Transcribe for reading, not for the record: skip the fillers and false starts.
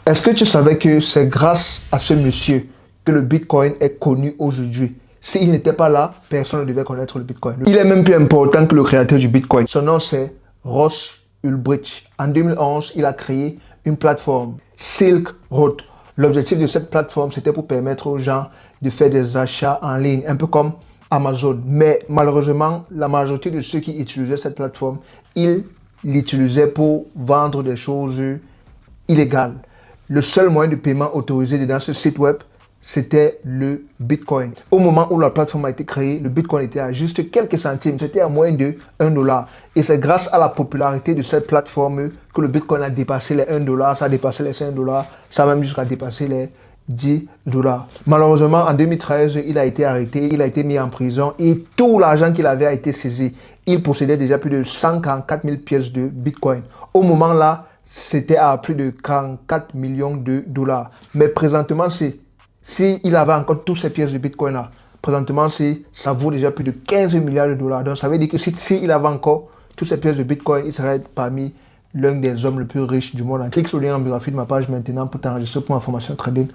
Est-ce que tu savais que c'est grâce à ce monsieur que le Bitcoin est connu aujourd'hui? S'il n'était pas là, personne ne devait connaître le Bitcoin. Il est même plus important que le créateur du Bitcoin. Son nom, c'est Ross Ulbricht. En 2011, il a créé une plateforme, Silk Road. L'objectif de cette plateforme, c'était pour permettre aux gens de faire des achats en ligne, un peu comme Amazon. Mais malheureusement, la majorité de ceux qui utilisaient cette plateforme, ils l'utilisaient pour vendre des choses illégales. Le seul moyen de paiement autorisé dans ce site web, c'était le Bitcoin. Au moment où la plateforme a été créée, le Bitcoin était à juste quelques centimes. C'était à moins de 1 dollar. Et c'est grâce à la popularité de cette plateforme que le Bitcoin a dépassé les 1 dollar, ça a dépassé les 5 dollars, ça a même jusqu'à dépasser les 10 dollars. Malheureusement, en 2013, il a été arrêté, il a été mis en prison et tout l'argent qu'il avait a été saisi. Il possédait déjà plus de 144 000 pièces de Bitcoin. Au moment là, c'était à plus de 44 millions de dollars. Mais présentement, si il avait encore toutes ces pièces de Bitcoin là, présentement, ça vaut déjà plus de 15 milliards de dollars. Donc, ça veut dire que si il avait encore toutes ces pièces de Bitcoin, il serait parmi l'un des hommes les plus riches du monde. Clique sur le lien en biographie de ma page maintenant pour t'enregistrer pour ma formation trading.